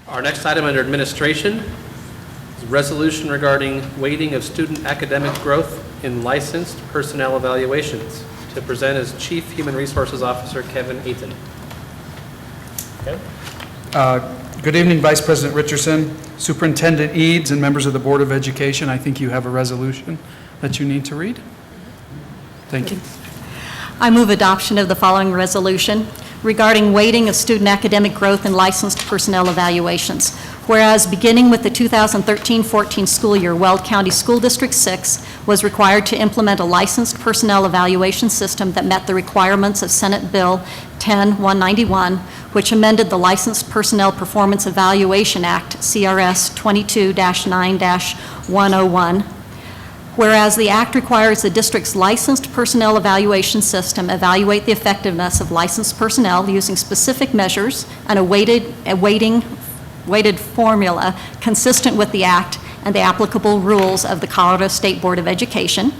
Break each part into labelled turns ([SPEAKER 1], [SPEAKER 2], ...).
[SPEAKER 1] Our next item under administration is a resolution regarding weighting of student academic growth in licensed personnel evaluations. To present is Chief Human Resources Officer Kevin Eaton.
[SPEAKER 2] Good evening, Vice President Richardson, Superintendent Eads, and members of the Board of Education. I think you have a resolution that you need to read. Thank you.
[SPEAKER 3] I move adoption of the following resolution regarding weighting of student academic growth in licensed personnel evaluations. Whereas beginning with the 2013-14 school year, Weld County School District 6 was required to implement a licensed personnel evaluation system that met the requirements of Senate Bill 10-191, which amended the Licensed Personnel Performance Evaluation Act, CRS 22-9-101. Whereas the Act requires the district's licensed personnel evaluation system evaluate the effectiveness of licensed personnel using specific measures and a weighted formula consistent with the Act and the applicable rules of the Colorado State Board of Education.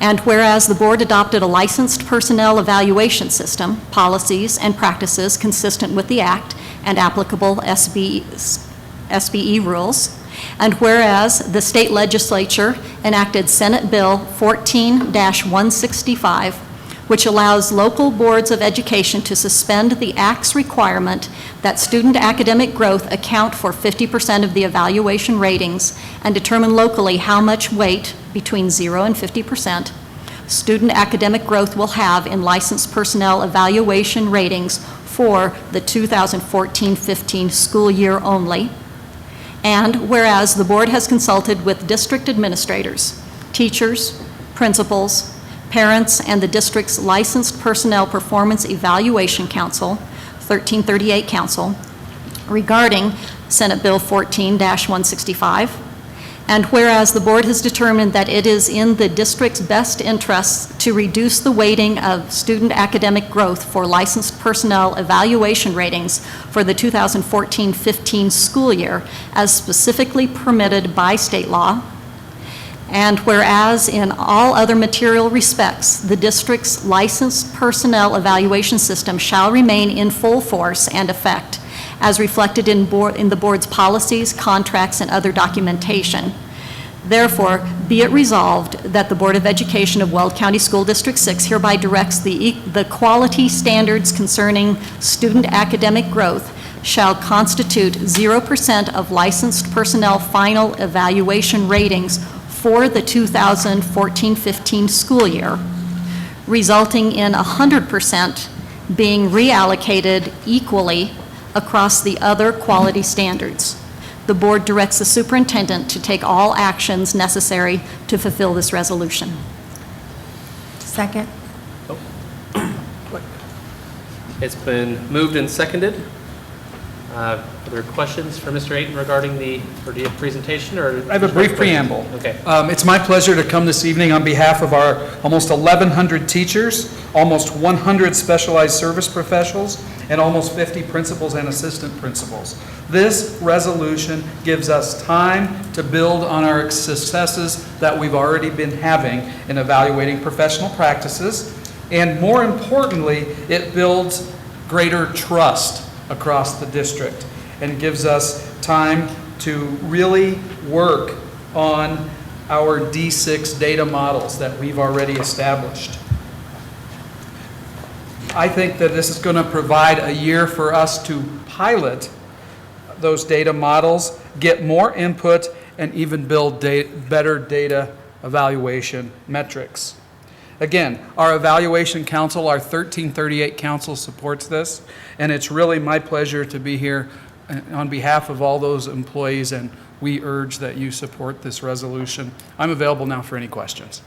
[SPEAKER 3] And whereas the board adopted a licensed personnel evaluation system, policies, and practices consistent with the Act and applicable SBE rules. And whereas the state legislature enacted Senate Bill 14-165, which allows local boards of education to suspend the Act's requirement that student academic growth account for 50% of the evaluation ratings and determine locally how much weight, between 0 and 50%, student academic growth will have in licensed personnel evaluation ratings for the 2014-15 school year only. And whereas the board has consulted with district administrators, teachers, principals, parents, and the district's Licensed Personnel Performance Evaluation Council, 1338 Council, regarding Senate Bill 14-165. And whereas the board has determined that it is in the district's best interests to reduce the weighting of student academic growth for licensed personnel evaluation ratings for the 2014-15 school year as specifically permitted by state law. And whereas in all other material respects, the district's licensed personnel evaluation system shall remain in full force and effect as reflected in the board's policies, contracts, and other documentation. Therefore, be it resolved that the Board of Education of Weld County School District 6 hereby directs the quality standards concerning student academic growth shall constitute 0% of licensed personnel final evaluation ratings for the 2014-15 school year, resulting in 100% being reallocated equally across the other quality standards. The board directs the superintendent to take all actions necessary to fulfill this resolution.
[SPEAKER 4] Second.
[SPEAKER 1] It's been moved and seconded. Are there questions for Mr. Ayton regarding the presentation? Or
[SPEAKER 2] I have a brief preamble.
[SPEAKER 1] Okay.
[SPEAKER 2] It's my pleasure to come this evening on behalf of our almost 1,100 teachers, almost 100 specialized service professionals, and almost 50 principals and assistant principals. This resolution gives us time to build on our successes that we've already been having in evaluating professional practices, and more importantly, it builds greater trust across the district and gives us time to really work on our D6 data models that we've already established. I think that this is going to provide a year for us to pilot those data models, get more input, and even build better data evaluation metrics. Again, our evaluation council, our 1338 council supports this, and it's really my pleasure to be here on behalf of all those employees, and we urge that you support this resolution. I'm available now for any questions.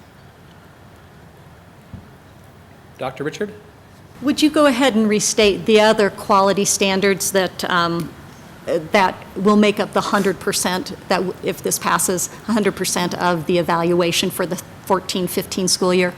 [SPEAKER 1] Dr. Richard?
[SPEAKER 3] Would you go ahead and restate the other quality standards that that will make up the 100% that, if this passes, 100% of the evaluation for the 14-15 school year?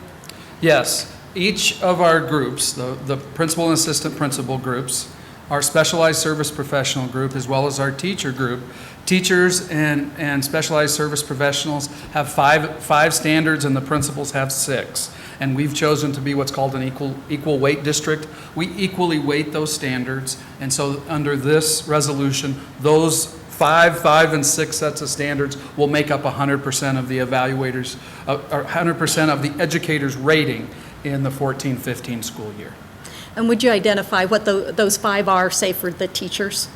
[SPEAKER 2] Yes, each of our groups, the principal and assistant principal groups, our specialized service professional group, as well as our teacher group. Teachers and specialized service professionals have five standards, and the principals have 6. And we've chosen to be what's called an equal weight district. We equally weight those standards, and so under this resolution, those 5, and 6 sets of standards will make up 100% of the evaluators, or 100% of the educators' rating in the 14-15 school year.
[SPEAKER 3] And would you identify what those 5 are, say, for the teachers?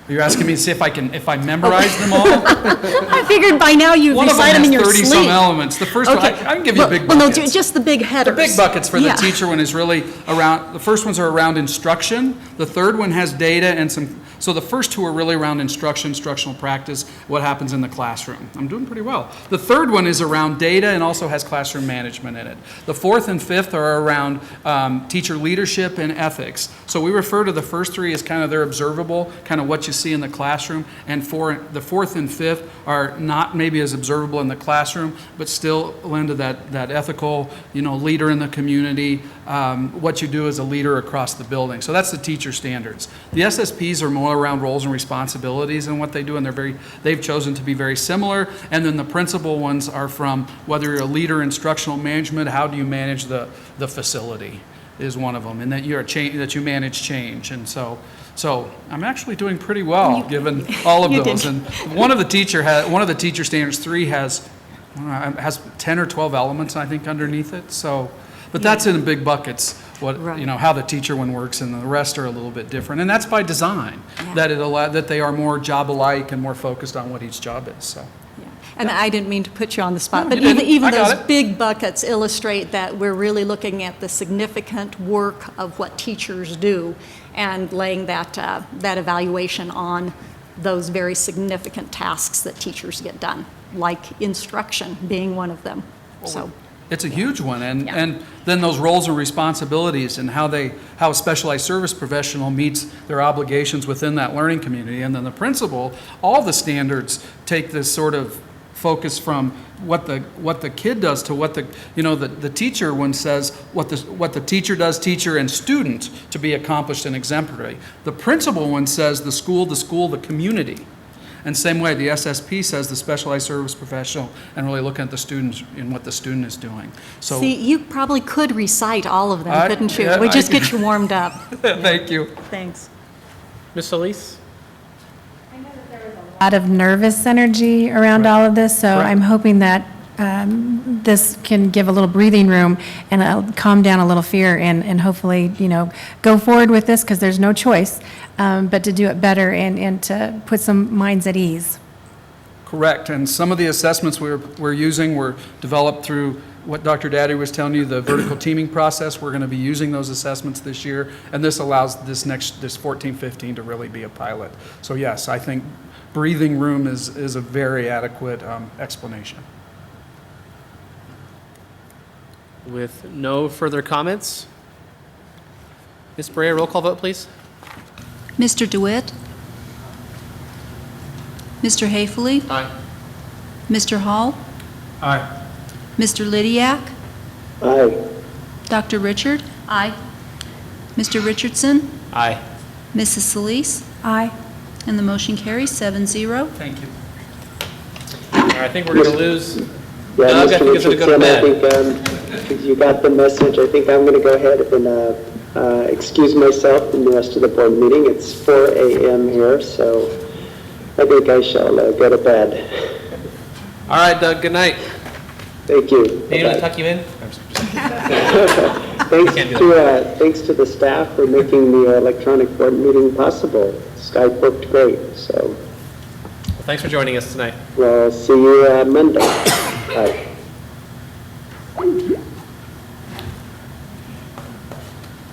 [SPEAKER 2] You're asking me to see if I memorize them all?
[SPEAKER 3] I figured by now you recite them in your sleep.
[SPEAKER 2] One of them has 30-some elements. The first one, I can give you big buckets.
[SPEAKER 3] Well, no, just the big headers.
[SPEAKER 2] The big buckets for the
[SPEAKER 3] Yeah.
[SPEAKER 2] teacher one is really around, the first ones are around instruction. The third one has data and some, so the first 2 are really around instruction, instructional practice, what happens in the classroom. I'm doing pretty well. The third one is around data and also has classroom management in it. The 4th and 5th are around teacher leadership and ethics. So we refer to the first 3 as kind of their observable, kind of what you see in the classroom, and the 4th and 5th are not maybe as observable in the classroom, but still lend to that ethical, leader in the community, what you do as a leader across the building. So that's the teacher standards. The SSPs are more around roles and responsibilities and what they do, and they've chosen to be very similar. And then the principal ones are from whether you're a leader, instructional management, how do you manage the facility is one of them, and that you manage change. And so I'm actually doing pretty well given all of those.
[SPEAKER 3] did.
[SPEAKER 2] And one of the teacher standards 3 has 10 or 12 elements, I think, underneath it. So, but that's in big buckets.
[SPEAKER 3] Right.
[SPEAKER 2] How the teacher one works, and the rest are a little bit different, and that's by design.
[SPEAKER 3] Yeah.
[SPEAKER 2] That they are more job alike and more focused on what each job is. So.
[SPEAKER 3] Yeah. And I didn't mean to put you on the spot,
[SPEAKER 2] No,
[SPEAKER 3] but
[SPEAKER 2] you didn't.
[SPEAKER 3] even
[SPEAKER 2] I got
[SPEAKER 3] those
[SPEAKER 2] it.
[SPEAKER 3] big buckets illustrate that we're really looking at the significant work of what teachers do and laying that evaluation on those very significant tasks that teachers get done, like instruction being one of them. So.
[SPEAKER 2] It's a huge one, and
[SPEAKER 3] Yeah.
[SPEAKER 2] and then those roles and responsibilities and how a specialized service professional meets their obligations within that learning community, and then the principal, all the standards take this sort of focus from what the kid does to what the teacher one says what the teacher does, teacher and student, to be accomplished and exemplary. The principal one says the school, the community. And same way, the SSP says the specialized service professional, and really looking at the students and what the student is doing. So,
[SPEAKER 3] See, you probably could recite all of them, couldn't you?
[SPEAKER 2] yeah,
[SPEAKER 3] We just
[SPEAKER 2] I-
[SPEAKER 3] get you warmed up.
[SPEAKER 2] Thank you.
[SPEAKER 3] Thanks.
[SPEAKER 1] Ms. Solis?
[SPEAKER 4] A lot of nervous energy around all of this, so
[SPEAKER 2] Right.
[SPEAKER 4] I'm hoping that this can give a little breathing room and calm down a little fear and hopefully, go forward with this because there's no choice, but to do it better and to put some minds at ease.
[SPEAKER 2] Correct, and some of the assessments we're using were developed through what Dr. Daddy was telling you, the vertical teaming process. We're going to be using those assessments this year, and this allows this 14-15 to really be a pilot. So yes, I think breathing room is a very adequate explanation.
[SPEAKER 1] With no further comments, Ms. Brea, roll call vote, please.
[SPEAKER 5] Mr. DeWitt? Mr. Haefele?
[SPEAKER 1] Aye.
[SPEAKER 5] Mr. Hall?
[SPEAKER 2] Aye.
[SPEAKER 5] Mr. Lydiak?
[SPEAKER 6] Aye.
[SPEAKER 5] Dr. Richard?
[SPEAKER 3] Aye.
[SPEAKER 5] Mr. Richardson?
[SPEAKER 1] Aye.
[SPEAKER 5] Mrs. Solis?
[SPEAKER 4] Aye.
[SPEAKER 5] And the motion carries 7-0.
[SPEAKER 2] Thank you.
[SPEAKER 1] All right, I think we're going to lose
[SPEAKER 6] Yeah,
[SPEAKER 1] Doug. I
[SPEAKER 6] Mr.
[SPEAKER 1] think it's going to go to
[SPEAKER 6] Richardson,
[SPEAKER 1] bed.
[SPEAKER 6] I think you got the message. I think I'm going to go ahead and excuse myself from the rest of the board meeting. It's 4 a.m. here, so I think I shall go to bed.
[SPEAKER 1] All right, Doug, good night.
[SPEAKER 6] Thank you.
[SPEAKER 1] Need to
[SPEAKER 6] Bye-bye.
[SPEAKER 1] tuck you in? I'm just-
[SPEAKER 6] Thanks to the staff for making the electronic board meeting possible. Skype worked great, so
[SPEAKER 1] Well, thanks for joining us tonight.
[SPEAKER 6] we'll see you Monday. Bye.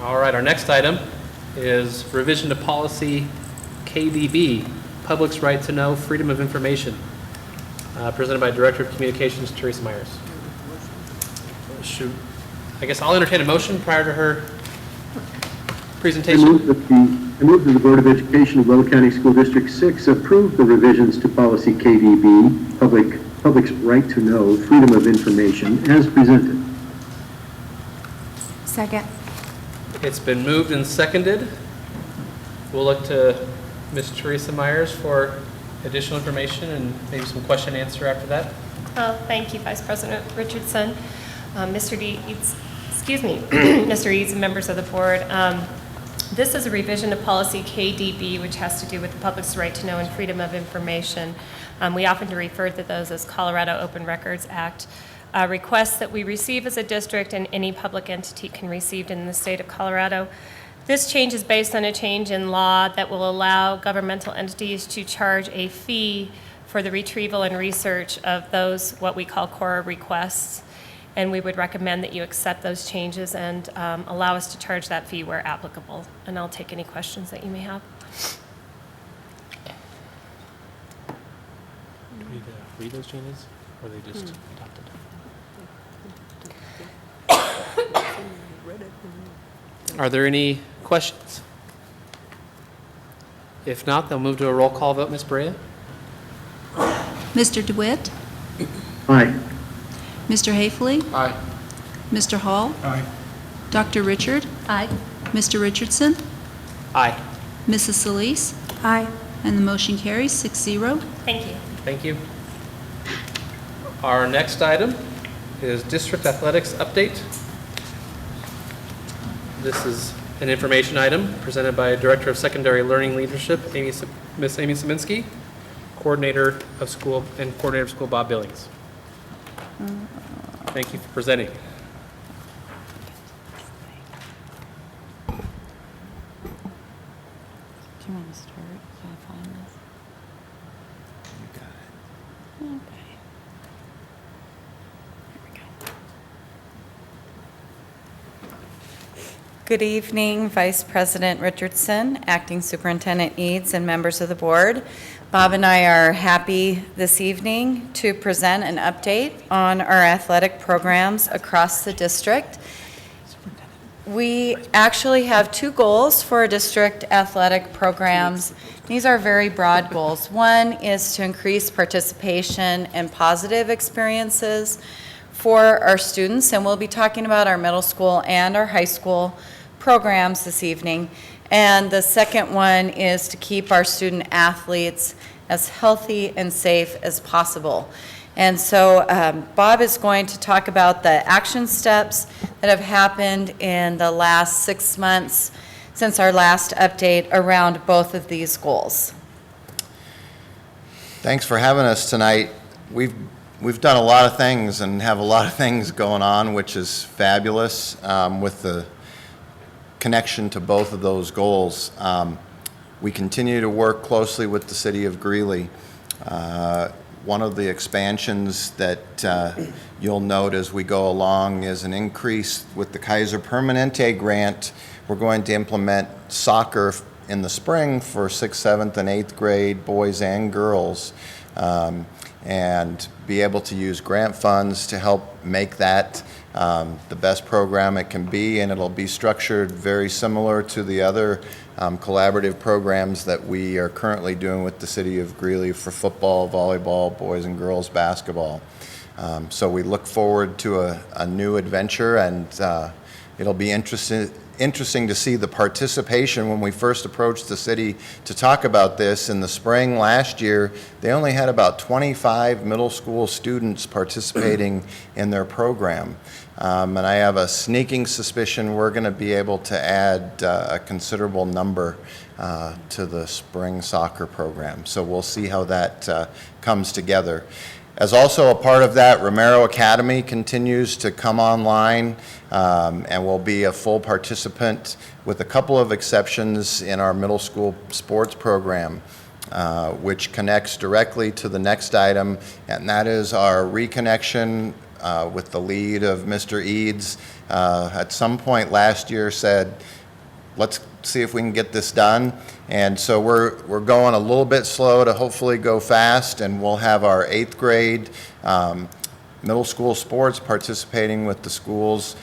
[SPEAKER 1] All right, our next item is revision to policy KDB, Public's Right to Know, Freedom of Information, presented by Director of Communications, Teresa Myers. I guess I'll entertain a motion prior to her
[SPEAKER 7] I
[SPEAKER 1] presentation.
[SPEAKER 7] move that the Board of Education of Will County School District 6 approve the revisions to policy KDB, Public's Right to Know, Freedom of Information, as presented.
[SPEAKER 4] Second.
[SPEAKER 1] It's been moved and seconded. We'll look to Ms. Teresa Myers for additional information and maybe some question and answer after that.
[SPEAKER 8] Thank you, Vice President Richardson. Mr. Eads, Mr. Eads and members of the board. This is a revision of policy KDB, which has to do with the public's right to know and freedom of information. We often refer to those as Colorado Open Records Act requests that we receive as a district and any public entity can receive in the state of Colorado. This change is based on a change in law that will allow governmental entities to charge a fee for the retrieval and research of those, what we call core requests. And we would recommend that you accept those changes and allow us to charge that fee where applicable. And I'll take any questions that you may have.
[SPEAKER 1] Do we need to read those changes, or are they just adopted? Are there any questions? If not, they'll move to a roll call vote. Ms. Brea?
[SPEAKER 5] Mr. DeWitt?
[SPEAKER 7] Aye.
[SPEAKER 5] Mr. Hafley?
[SPEAKER 1] Aye.
[SPEAKER 5] Mr. Hall?
[SPEAKER 2] Aye.
[SPEAKER 5] Dr. Richard?
[SPEAKER 3] Aye.
[SPEAKER 5] Mr. Richardson?
[SPEAKER 1] Aye.
[SPEAKER 5] Mrs. Solis?
[SPEAKER 4] Aye.
[SPEAKER 5] And the motion carries 6-0.
[SPEAKER 8] Thank you.
[SPEAKER 1] Thank you. Our next item is District Athletics Update. This is an information item presented by Director of Secondary Learning Leadership, Miss Amy Szyminski, Coordinator of School Bob Billings. Thank you for presenting.
[SPEAKER 9] Do you want to start? Can I find this? You got it. Okay. Here we go. Good evening, Vice President Richardson, Acting Superintendent Eads, and members of the board. Bob and I are happy this evening to present an update on our athletic programs across the district. We actually have two goals for our district athletic programs. These are very broad goals. One is to increase participation and positive experiences for our students, and we'll be talking about our middle school and our high school programs this evening. And the second one is to keep our student athletes as healthy and safe as possible. And so Bob is going to talk about the action steps that have happened in the last 6 months since our last update around both of these goals.
[SPEAKER 10] Thanks for having us tonight. We've done a lot of things and have a lot of things going on, which is fabulous with the connection to both of those goals. We continue to work closely with the city of Greeley. One of the expansions that you'll note as we go along is an increase with the Kaiser Permanente grant. We're going to implement soccer in the spring for 6th, 7th, and 8th grade boys and girls, and be able to use grant funds to help make that the best program it can be, and it'll be structured very similar to the other collaborative programs that we are currently doing with the city of Greeley for football, volleyball, boys and girls basketball. So we look forward to a new adventure, and it'll be interesting to see the participation. When we first approached the city to talk about this in the spring last year, they only had about 25 middle school students participating in their program. And I have a sneaking suspicion we're going to be able to add a considerable number to the spring soccer program. So we'll see how that comes together. As also a part of that, Romero Academy continues to come online and will be a full participant with a couple of exceptions in our middle school sports program, which connects directly to the next item, and that is our reconnection with the lead of Mr. Eads. At some point last year said, let's see if we can get this done. And so we're going a little bit slow to hopefully go fast, and we'll have our 8th grade middle school sports participating with the schools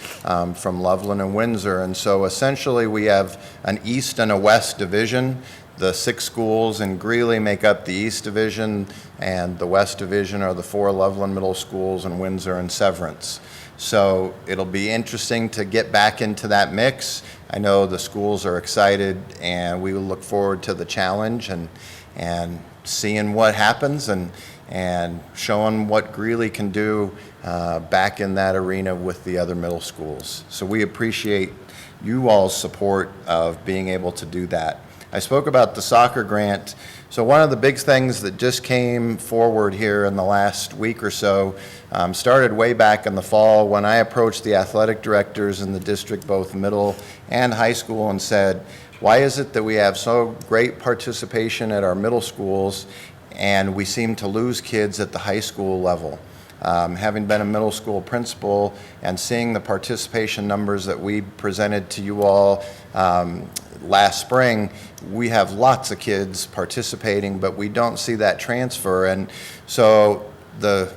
[SPEAKER 10] from Loveland and Windsor. And so essentially we have an East and a West division. The 6 schools in Greeley make up the East Division, and the West Division are the 4 Loveland Middle Schools in Windsor and Severance. So it'll be interesting to get back into that mix. I know the schools are excited, and we will look forward to the challenge and seeing what happens and showing what Greeley can do back in that arena with the other middle schools. So we appreciate you all's support of being able to do that. I spoke about the soccer grant. So one of the big things that just came forward here in the last week or so started way back in the fall when I approached the athletic directors in the district, both middle and high school, and said, why is it that we have so great participation at our middle schools and we seem to lose kids at the high school level? Having been a middle school principal and seeing the participation numbers that we presented to you all last spring, we have lots of kids participating, but we don't see that transfer. And so the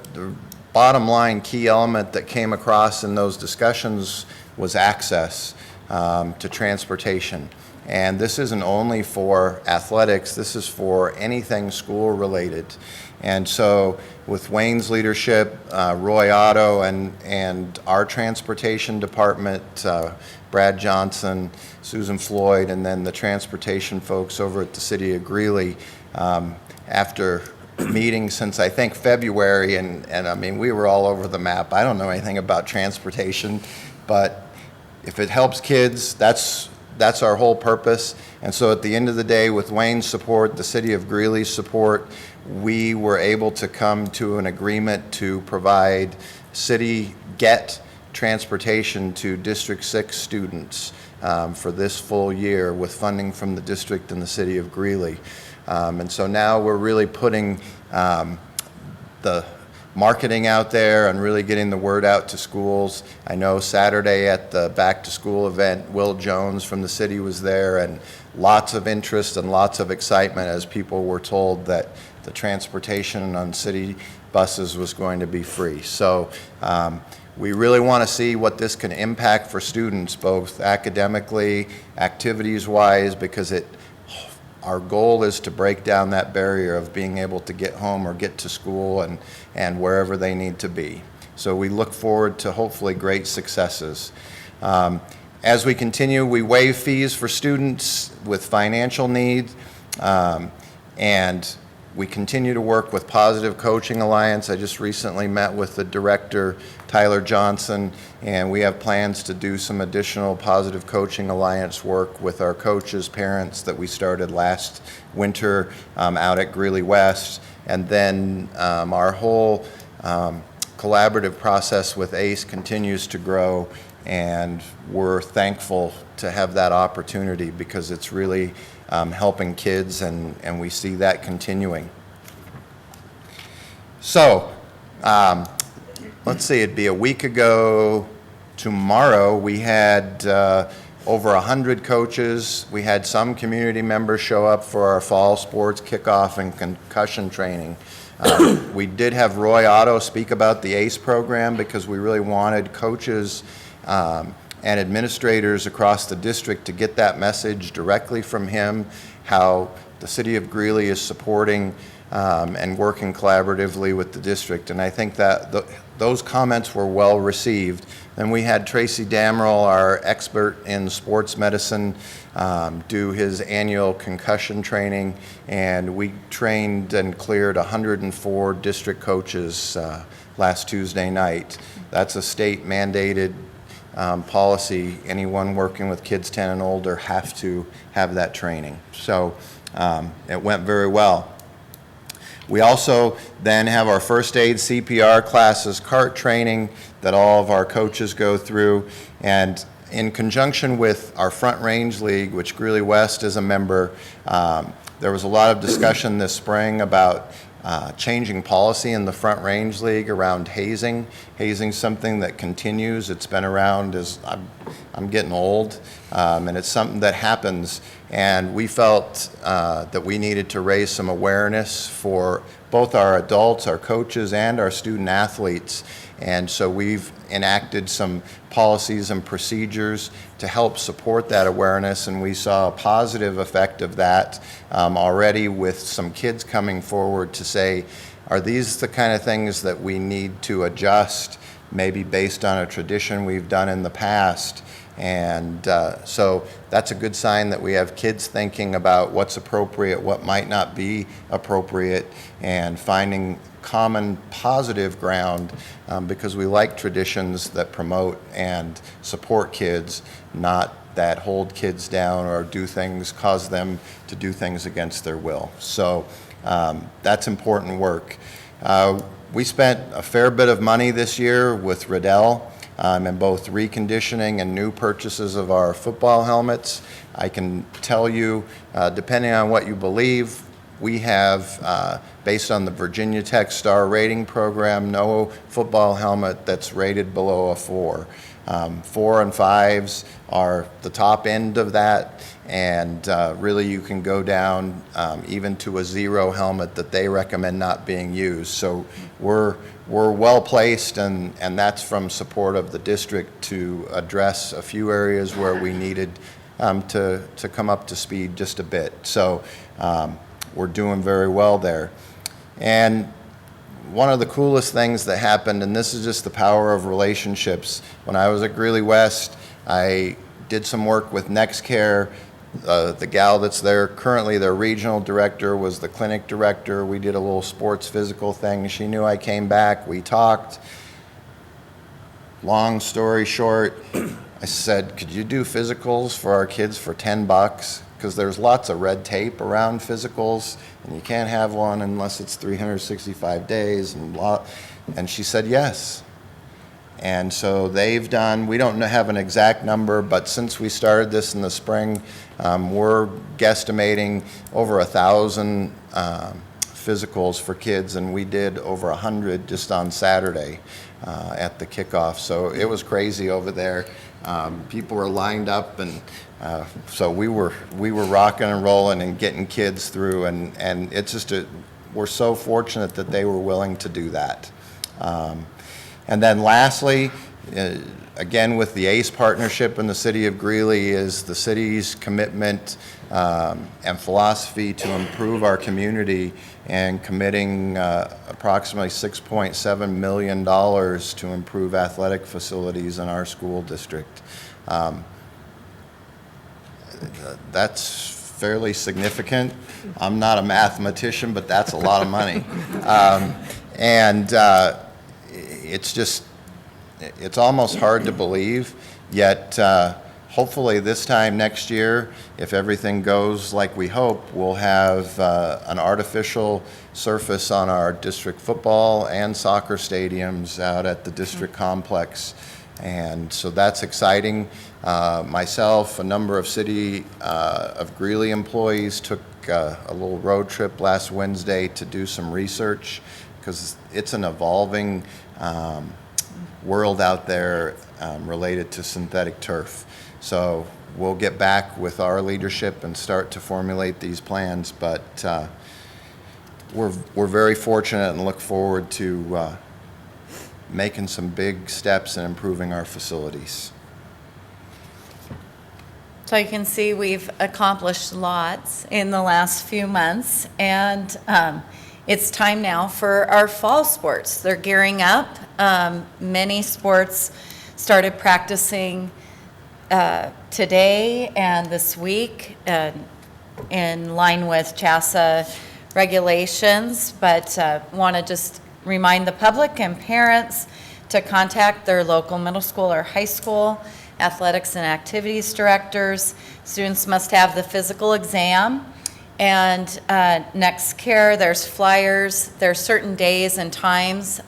[SPEAKER 10] bottom line key element that came across in those discussions was access to transportation. And this isn't only for athletics, this is for anything school related. And so with Wayne's leadership, Roy Otto and our transportation department, Brad Johnson, Susan Floyd, and then the transportation folks over at the city of Greeley, after meeting since I think February, and I mean, we were all over the map. I don't know anything about transportation, but if it helps kids, that's our whole purpose. And so at the end of the day, with Wayne's support, the city of Greeley's support, we were able to come to an agreement to provide city transportation to District 6 students for this full year with funding from the district and the city of Greeley. And so now we're really putting the marketing out there and really getting the word out to schools. I know Saturday at the back to school event, Will Jones from the city was there, and lots of interest and lots of excitement as people were told that the transportation on city buses was going to be free. So we really want to see what this can impact for students, both academically, activities-wise, because our goal is to break down that barrier of being able to get home or get to school and wherever they need to be. So we look forward to hopefully great successes. As we continue, we waive fees for students with financial needs, and we continue to work with Positive Coaching Alliance. I just recently met with the director, Tyler Johnson, and we have plans to do some additional Positive Coaching Alliance work with our coaches, parents that we started last winter out at Greeley West. And then our whole collaborative process with ACE continues to grow, and we're thankful to have that opportunity because it's really helping kids, and we see that continuing. So, let's see, it'd be a week ago tomorrow, we had over 100 coaches. We had some community members show up for our fall sports kickoff and concussion training. We did have Roy Otto speak about the ACE program because we really wanted coaches and administrators across the district to get that message directly from him, how the city of Greeley is supporting and working collaboratively with the district. And I think that those comments were well received. Then we had Tracy Damerl, our expert in sports medicine, do his annual concussion training, and we trained and cleared 104 district coaches last Tuesday night. That's a state mandated policy. Anyone working with kids 10 and older have to have that training. So it went very well. We also then have our first aid CPR classes, CART training that all of our coaches go through. And in conjunction with our Front Range League, which Greeley West is a member, there was a lot of discussion this spring about changing policy in the Front Range League around hazing. Hazing's something that continues. It's been around as I'm getting old, and it's something that happens. And we felt that we needed to raise some awareness for both our adults, our coaches, and our student athletes. And so we've enacted some policies and procedures to help support that awareness, and we saw a positive effect of that already with some kids coming forward to say, are these the kind of things that we need to adjust maybe based on a tradition we've done in the past. And so that's a good sign that we have kids thinking about what's appropriate, what might not be appropriate, and finding common positive ground because we like traditions that promote and support kids, not that hold kids down or do things, cause them to do things against their will. So that's important work. We spent a fair bit of money this year with Riddell in both reconditioning and new purchases of our football helmets. I can tell you, depending on what you believe, we have, based on the Virginia Tech Star Rating Program, no football helmet that's rated below a 4. 4 and 5s are the top end of that, and really you can go down even to a 0 helmet that they recommend not being used. So we're well placed, and that's from support of the district to address a few areas where we needed to come up to speed just a bit. So we're doing very well there. And one of the coolest things that happened, and this is just the power of relationships, when I was at Greeley West, I did some work with NextCare. The gal that's there, currently their regional director, was the clinic director. We did a little sports physical thing. She knew I came back. We talked. Long story short, I said, could you do physicals for our kids for $10? Because there's lots of red tape around physicals, and you can't have one unless it's 365 days and blah. And she said yes. And so they've done, we don't have an exact number, but since we started this in the spring, we're guesstimating over 1,000 physicals for kids, and we did over 100 just on Saturday at the kickoff. So it was crazy over there. People were lined up, and so we were rocking and rolling and getting kids through, and it's just we're so fortunate that they were willing to do that. And then lastly, again with the ACE partnership in the city of Greeley, is the city's commitment and philosophy to improve our community, and committing approximately $6.7 million to improve athletic facilities in our school district. That's fairly significant. I'm not a mathematician, but that's a lot of money. It's almost hard to believe, yet hopefully this time next year, if everything goes like we hope, we'll have an artificial surface on our district football and soccer stadiums out at the district complex. And so that's exciting. Myself, a number of City of Greeley employees took a little road trip last Wednesday to do some research, because it's an evolving world out there related to synthetic turf. So we'll get back with our leadership and start to formulate these plans, but we're very fortunate and look forward to making some big steps in improving our facilities.
[SPEAKER 9] So you can see we've accomplished lots in the last few months, and it's time now for our fall sports. They're gearing up. Many sports started practicing today and this week in line with CHASA regulations, but want to just remind the public and parents to contact their local middle school or high school athletics and activities directors. Students must have the physical exam. And NextCare, there's flyers, there's certain days and times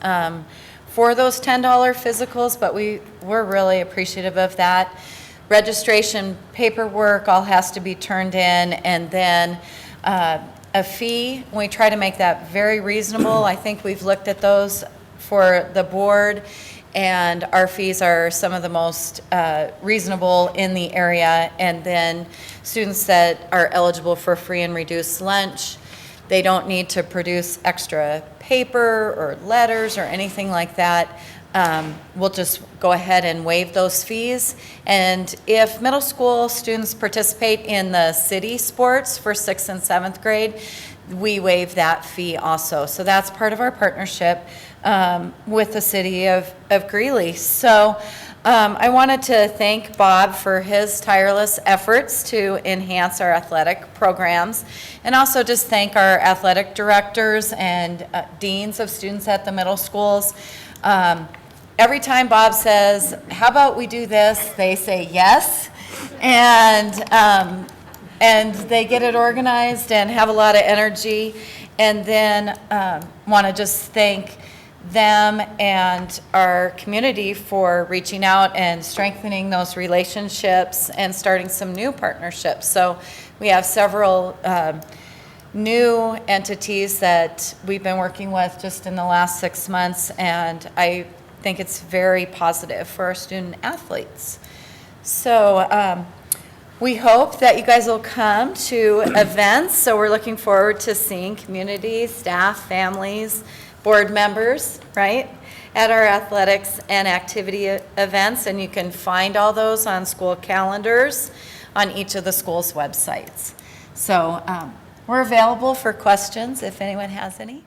[SPEAKER 9] for those $10 physicals, but we're really appreciative of that. Registration paperwork all has to be turned in, and then a fee. We try to make that very reasonable. I think we've looked at those for the board, and our fees are some of the most reasonable in the area. And then students that are eligible for free and reduced lunch, they don't need to produce extra paper or letters or anything like that. We'll just go ahead and waive those fees. And if middle school students participate in the city sports for 6th and 7th grade, we waive that fee also. So that's part of our partnership. with the city of Greeley. So I wanted to thank Bob for his tireless efforts to enhance our athletic programs, and also just thank our athletic directors and deans of students at the middle schools. Every time Bob says, how about we do this, they say yes, and they get it organized and have a lot of energy. And then want to just thank them and our community for reaching out and strengthening those relationships and starting some new partnerships. So we have several new entities that we've been working with just in the last 6 months, and I think it's very positive for our student athletes. So we hope that you guys will come to events. So we're looking forward to seeing community, staff, families, board members, right, at our athletics and activity events. And you can find all those on school calendars on each of the school's websites. So we're available for questions if anyone has any.